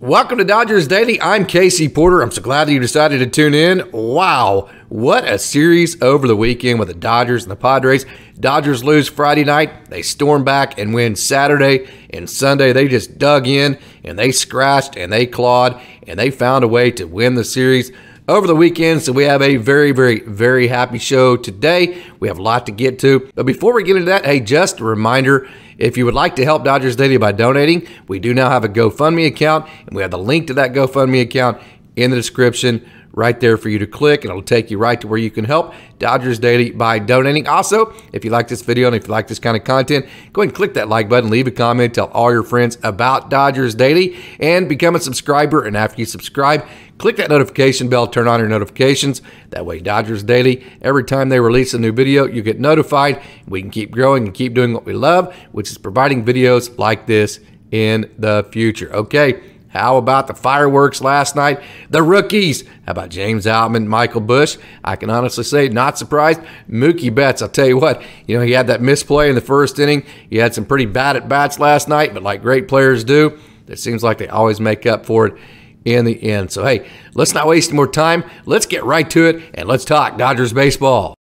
Welcome to Dodgers Daily. I'm Casey Porter. I'm so glad that you decided to tune in. Wow, what a series over the weekend with the Dodgers and the Padres. Dodgers lose Friday night. They storm back and win Saturday and Sunday. They just dug in and they scratched and they clawed and they found a way to win the series over the weekend. So we have a very happy show today. We have a lot to get to. But before we get into that, hey, just a reminder, if you would like to help Dodgers Daily by donating, we do now have a GoFundMe account, and we have the link to that GoFundMe account in the description right there for you to click, and it'll take you right to where you can help Dodgers Daily by donating. Also, if you like this video and if you like this kind of content, go ahead and click that like button, leave a comment, tell all your friends about Dodgers Daily, and become a subscriber. And after you subscribe, click that notification bell, turn on your notifications. That way, Dodgers Daily, every time they release a new video, you get notified. We can keep growing and keep doing what we love, which is providing videos like this in the future. Okay. How about the fireworks last night? The rookies. How about Jamesoutman, Michaelbusch? I can honestly say, not surprised. Mookiebetts, I'll tell you what, he had that misplay in the first inning. He had some pretty bad at-bats last night, but like great players do, it seems like they always make up for it in the end. So, hey, let's not waste more time. Let's get right to it, and let's talk Dodgers baseball.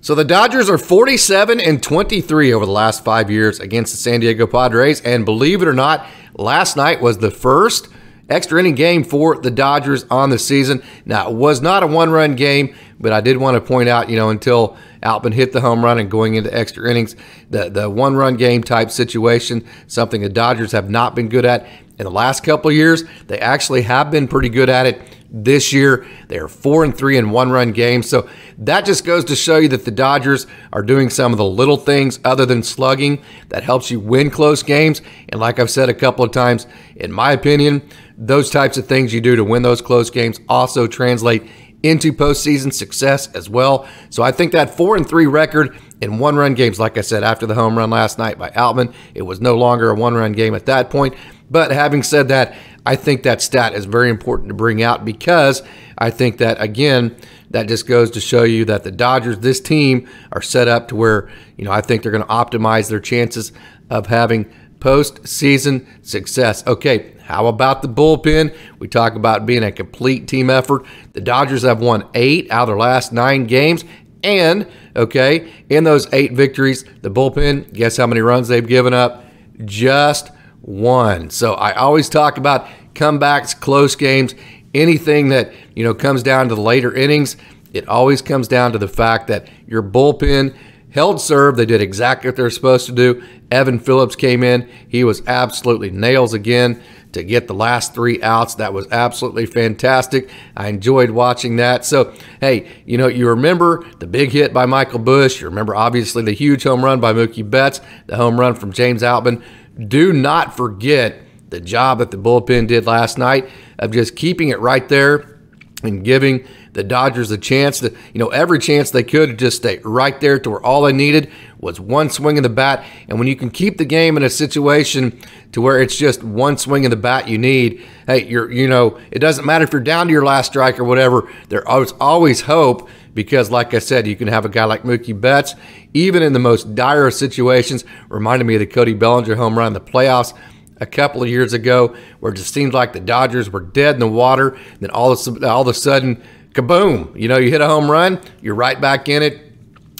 So the Dodgers are 47-23 over the last 5 years against the San Diego Padres, and believe it or not, last night was the first extra inning game for the Dodgers on the season. Now, it was not a one-run game, but I did want to point out, until Altman hit the home run and going into extra innings, the one-run game type situation, something the Dodgers have not been good at in the last couple of years. They actually have been pretty good at it this year. They are 4-3 in one-run games. So that just goes to show you that the Dodgers are doing some of the little things other than slugging that helps you win close games. And like I've said a couple of times, in my opinion, those types of things you do to win those close games also translate into postseason success as well. So I think that 4-3 record in one-run games, like I said, after the home run last night by Altman, it was no longer a one-run game at that point. But having said that, I think that stat is very important to bring out because I think that, again, that just goes to show you that the Dodgers, this team, are set up to where, I think they're going to optimize their chances of having postseason success. Okay, how about the bullpen? We talk about being a complete team effort. The Dodgers have won 8 out of their last 9 games. And, okay, in those 8 victories, the bullpen, guess how many runs they've given up? Just 1. So I always talk about comebacks, close games, anything that, comes down to the later innings. It always comes down to the fact that your bullpen held serve. They did exactly what they're supposed to do. Evanphillips came in. He was absolutely nails again to get the last 3 outs. That was absolutely fantastic. I enjoyed watching that. So, hey, you remember the big hit by Michaelbusch. You remember, obviously, the huge home run by Mookiebetts, the home run from Jamesoutman. Do not forget the job that the bullpen did last night of just keeping it right there and giving the Dodgers a chance to, every chance they could to just stay right there to where all they needed was one swing of the bat. And when you can keep the game in a situation to where it's just one swing of the bat you need, hey, it doesn't matter if you're down to your last strike or whatever, there's always hope because, like I said, you can have a guy like Mookiebetts, even in the most dire of situations. Reminded me of the Cody Bellinger home run in the playoffs a couple of years ago, where it just seemed like the Dodgers were dead in the water. Then all of a sudden, kaboom! You hit a home run, you're right back in it.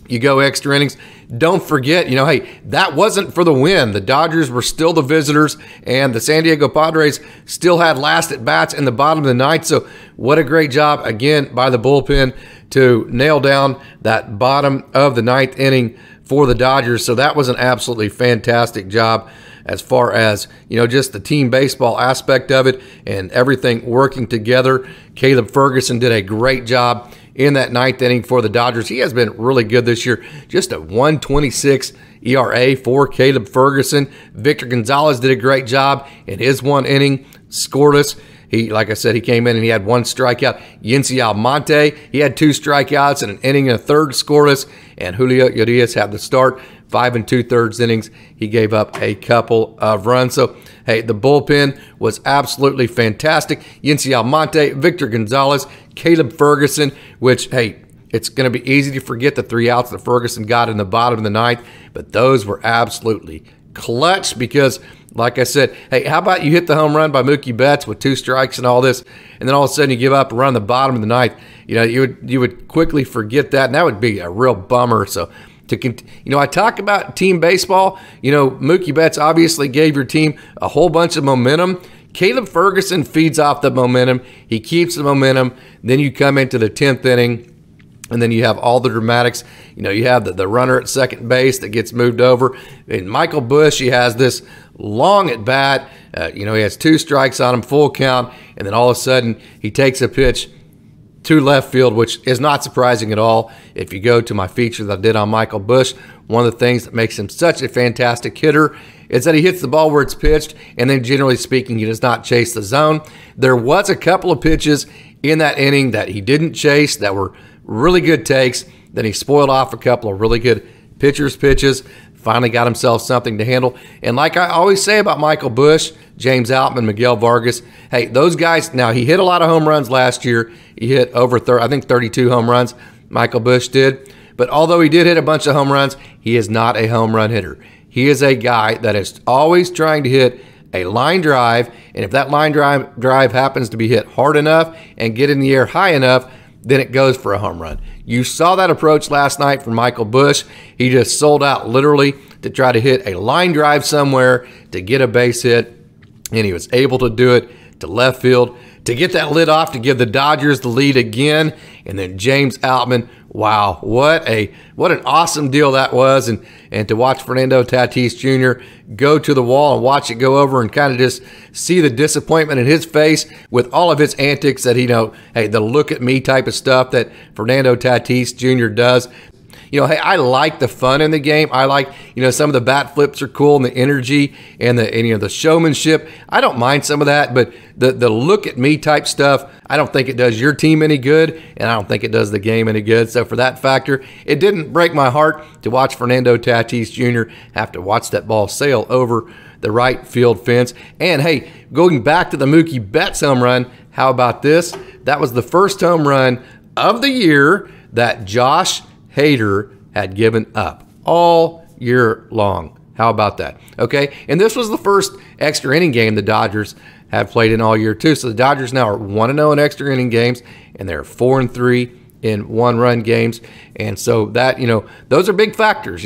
You go extra innings. Don't forget, hey, that wasn't for the win. The Dodgers were still the visitors, and the San Diego Padres still had last at bats in the bottom of the ninth. So what a great job again by the bullpen to nail down that bottom of the ninth inning for the Dodgers. So that was an absolutely fantastic job as far as, just the team baseball aspect of it and everything working together. Caleb Ferguson did a great job in that ninth inning for the Dodgers. He has been really good this year. Just a 1.26 ERA for Caleb Ferguson. Victor Gonzalez did a great job in his 1 inning, scoreless. Like I said, he came in and he had 1 strikeout. Yencyalmonte, he had 2 strikeouts and an inning and a third scoreless. And Julio Urias had the start, 5 2/3 innings. He gave up a couple of runs. So, hey, the bullpen was absolutely fantastic. Yencyalmonte, Victor Gonzalez, Caleb Ferguson, which, hey, It's going to be easy to forget the 3 outs that Ferguson got in the bottom of the ninth, but those were absolutely clutch because, like I said, hey, how about you hit the home run by Mookie Betts with 2 strikes and all this, and then all of a sudden you give up a run in the bottom of the ninth? You would quickly forget that, and that would be a real bummer. So, I talk about team baseball. Mookie Betts obviously gave your team a whole bunch of momentum. Caleb Ferguson feeds off the momentum. He keeps the momentum. Then you come into the 10th inning, and then you have all the dramatics. You have the runner at second base that gets moved over. And Michaelbusch, he has this long at bat. He has 2 strikes on him, full count. And then all of a sudden, he takes a pitch to left field, which is not surprising at all. If you go to my feature that I did on Michaelbusch, one of the things that makes him such a fantastic hitter is that he hits the ball where it's pitched, and then generally speaking, he does not chase the zone. There was a couple of pitches in that inning that he didn't chase that were really good takes. Then he spoiled off a couple of really good pitchers' pitches, finally got himself something to handle. And like I always say about Michaelbusch, Jamesoutman, Miguel Vargas, hey, those guys, now he hit a lot of home runs last year. He hit over 32 home runs, Michaelbusch did. But although he did hit a bunch of home runs, he is not a home run hitter. He is a guy that is always trying to hit a line drive, and if that line drive happens to be hit hard enough and get in the air high enough, then it goes for a home run. You saw that approach last night from Michaelbusch. He just sold out literally to try to hit a line drive somewhere to get a base hit, and he was able to do it to left field to get that lid off to give the Dodgers the lead again. And then Jamesoutman, wow, what an awesome deal that was. And to watch Fernando Tatis Jr. go to the wall and watch it go over and kind of just see the disappointment in his face with all of his antics that, hey, the look at me type of stuff that Fernando Tatis Jr. does. Hey, I like the fun in the game. I like, some of the bat flips are cool and the energy and the showmanship. I don't mind some of that, but the look at me type stuff, I don't think it does your team any good, and I don't think it does the game any good. So for that factor, it didn't break my heart to watch Fernando Tatis Jr. have to watch that ball sail over the right field fence. And hey, going back to the Mookie Betts home run, how about this? That was the first home run of the year that Josh Hader had given up all year long. How about that? Okay, and this was the first extra inning game the Dodgers have played in all year too. So the Dodgers now are 1-0 in extra inning games, and they're 4-3 in 1-run games. And so that, those are big factors.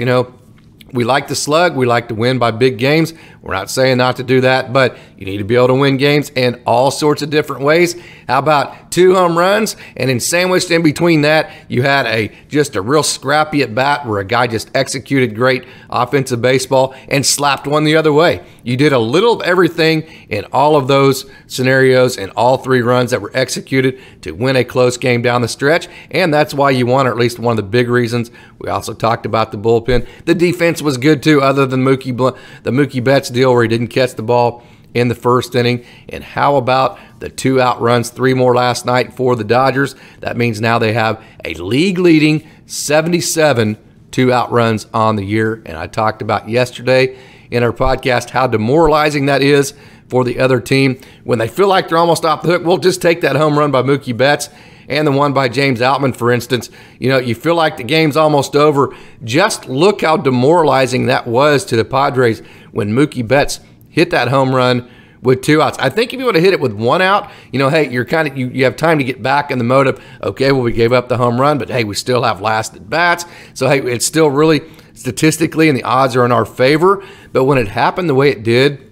We like to slug. We like to win by big games. We're not saying not to do that, but you need to be able to win games in all sorts of different ways. How about 2 home runs? And then sandwiched in between that, you had just a real scrappy at bat where a guy just executed great offensive baseball and slapped one the other way. You did a little of everything in all of those scenarios and all 3 runs that were executed to win a close game down the stretch. And that's why you won, or at least one of the big reasons. We also talked about the bullpen. The defense was good too, other than the Mookie Betts deal where he didn't catch the ball in the first inning. And how about the 2 out runs, 3 more last night for the Dodgers? That means now they have a league-leading 77 2 out runs on the year. And I talked about yesterday in our podcast how demoralizing that is for the other team. When they feel like they're almost off the hook, we'll just take that home run by Mookie Betts and the one by Jamesoutman, for instance. You feel like the game's almost over. Just look how demoralizing that was to the Padres when Mookie Betts hit that home run with 2 outs. I think if you would have hit it with 1 out, hey, you're you have time to get back in the mode of, okay, well, we gave up the home run, but hey, we still have last at bats. So hey, it's still really statistically, and the odds are in our favor. But when it happened the way it did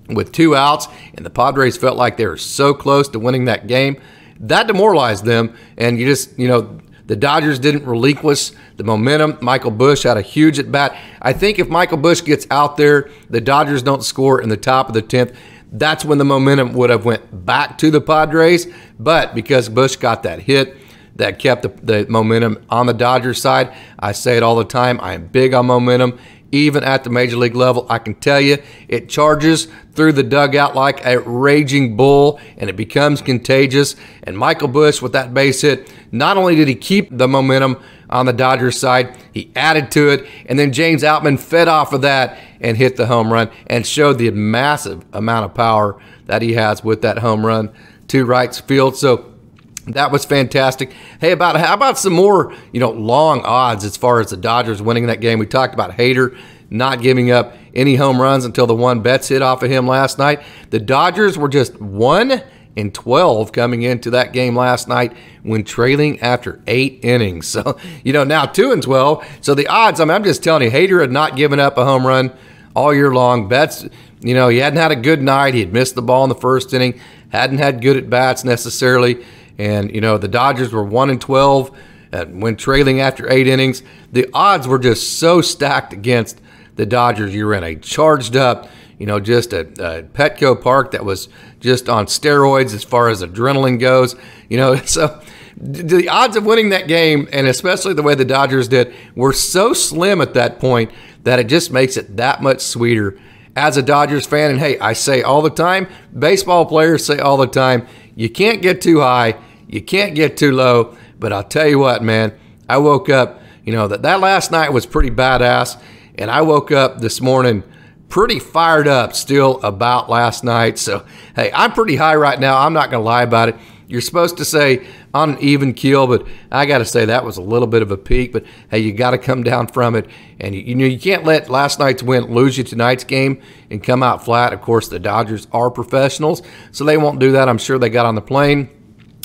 with 2 outs, and the Padres felt like they were so close to winning that game, that demoralized them. And the Dodgers didn't relinquish the momentum. Michaelbusch had a huge at bat. I think if Michaelbusch gets out there, the Dodgers don't score in the top of the 10th, that's when the momentum would have went back to the Padres. But because Busch got that hit, that kept the momentum on the Dodgers side. I say it all the time. I am big on momentum. Even at the major league level, I can tell you, it charges through the dugout like a raging bull, and it becomes contagious. And Michaelbusch, with that base hit, not only did he keep the momentum on the Dodgers side, he added to it, and then Jamesoutman fed off of that and hit the home run and showed the massive amount of power that he has with that home run to right field. So That was fantastic. Hey, how about some more, long odds as far as the Dodgers winning that game? We talked about Hader not giving up any home runs until the one Betts hit off of him last night. The Dodgers were just 1-12 coming into that game last night when trailing after 8 innings. So, now 2-12. So the odds, I'm just telling you, Hader had not given up a home run all year long. Betts, he hadn't had a good night. He had missed the ball in the first inning, hadn't had good at-bats necessarily. And, the Dodgers were 1-12 when trailing after 8 innings. The odds were just so stacked against the Dodgers. You were in a charged up, just a Petco Park that was just on steroids as far as adrenaline goes. So the odds of winning that game, and especially the way the Dodgers did, were so slim at that point that it just makes it that much sweeter as a Dodgers fan. And, hey, I say all the time, baseball players say all the time, you can't get too high, you can't get too low. But I'll tell you what, man, I woke up, that last night was pretty badass. And I woke up this morning pretty fired up still about last night. So, hey, I'm pretty high right now. I'm not going to lie about it. You're supposed to say on an even keel, but I got to say that was a little bit of a peak. But, hey, you got to come down from it. And, you can't let last night's win lose you tonight's game and come out flat. Of course, the Dodgers are professionals, so they won't do that. I'm sure they got on the plane.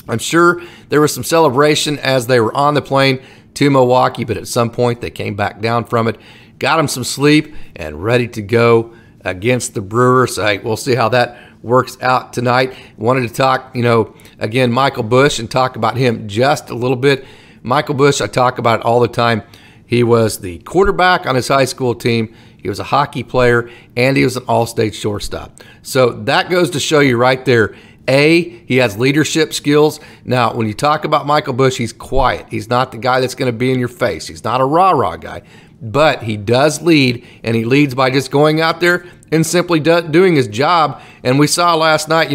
I'm sure there was some celebration as they were on the plane to Milwaukee, but at some point they came back down from it, got them some sleep, and ready to go against the Brewers. So, hey, we'll see how that works out tonight. Wanted to talk, again, Michaelbusch, and talk about him just a little bit. Michaelbusch, I talk about it all the time. He was the quarterback on his high school team. He was a hockey player, and he was an all-state shortstop. So that goes to show you right there, he has leadership skills. Now, when you talk about Michaelbusch, he's quiet. He's not the guy that's going to be in your face. He's not a rah-rah guy. But he does lead, and he leads by just going out there and simply doing his job. And we saw last night,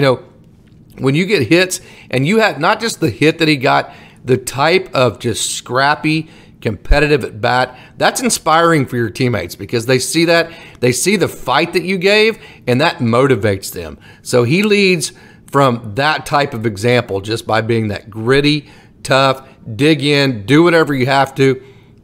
when you get hits, and you have not just the hit that he got, the type of just scrappy, competitive at bat, that's inspiring for your teammates because they see that, they see the fight that you gave, and that motivates them. So he leads from that type of example just by being that gritty, tough, dig in, do whatever you have to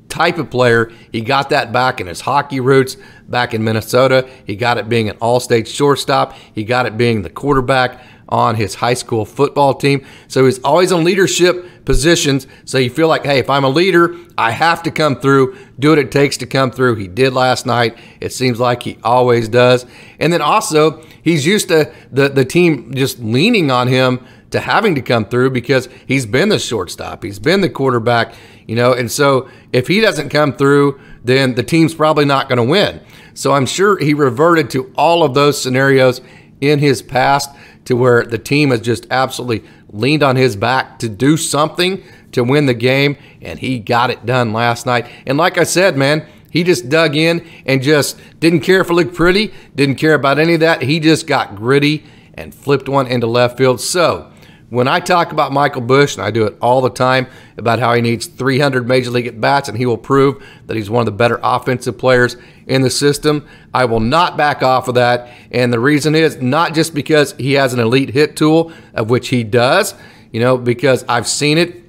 type of player. He got that back in his hockey roots back in Minnesota. He got it being an all-state shortstop. He got it being the quarterback on his high school football team. So he's always in leadership positions. So you feel like, hey, if I'm a leader, I have to come through, do what it takes to come through. He did last night. It seems like he always does. And then also, he's used to the team just leaning on him to having to come through because he's been the shortstop. He's been the quarterback, and so if he doesn't come through, then the team's probably not going to win. So I'm sure he reverted to all of those scenarios in his past to where the team has just absolutely leaned on his back to do something to win the game, and he got it done last night. And like I said, man, he just dug in and just didn't care if it looked pretty, didn't care about any of that. He just got gritty and flipped one into left field. So when I talk about Michaelbusch, and I do it all the time, about how he needs 300 Major League at-bats and he will prove that he's one of the better offensive players in the system, I will not back off of that. And the reason is not just because he has an elite hit tool, of which he does, because I've seen it,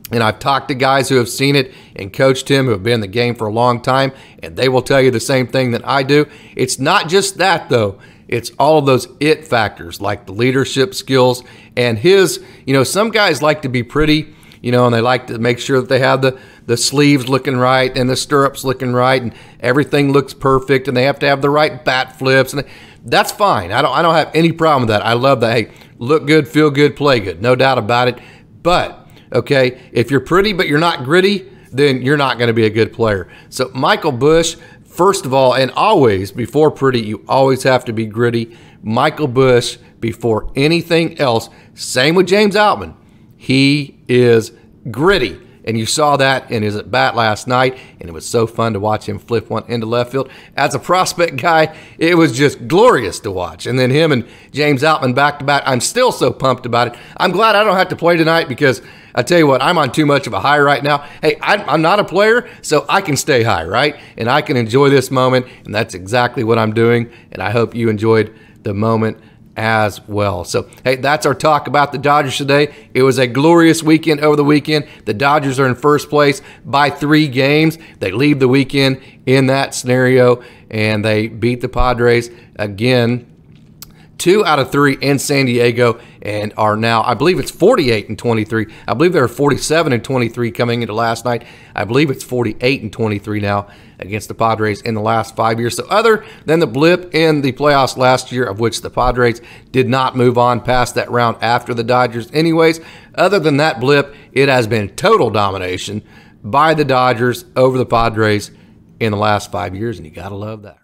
and I've talked to guys who have seen it and coached him, who have been in the game for a long time, and they will tell you the same thing that I do. It's not just that, though. It's all of those it factors, like the leadership skills and his, some guys like to be pretty, and they like to make sure that they have the sleeves looking right and the stirrups looking right and everything looks perfect, and they have to have the right bat flips, and that's fine. I don't have any problem with that. I love that. Hey, look good, feel good, play good, no doubt about it. But, okay, if you're pretty but you're not gritty, then you're not going to be a good player. So Michaelbusch, first of all, and always, before pretty, you always have to be gritty. Michaelbusch, before anything else, same with Jamesoutman. He is gritty. And you saw that in his at-bat last night, and it was so fun to watch him flip one into left field. As a prospect guy, it was just glorious to watch. And then him and Jamesoutman back-to-back, I'm still so pumped about it. I'm glad I don't have to play tonight because I tell you what, I'm on too much of a high right now. Hey, I'm not a player, so I can stay high, right? And I can enjoy this moment, and that's exactly what I'm doing. And I hope you enjoyed the moment as well. So, hey, that's our talk about the Dodgers today. It was a glorious weekend over the weekend. The Dodgers are in first place by 3 games. They leave the weekend in that scenario, and they beat the Padres again, 2 out of 3 in San Diego, and are now, I believe it's 48-23. I believe they were 47-23 coming into last night. I believe it's 48-23 now against the Padres in the last 5 years. So other than the blip in the playoffs last year, of which the Padres did not move on past that round after the Dodgers anyways, other than that blip, it has been total domination by the Dodgers over the Padres in the last 5 years, and you got to love that.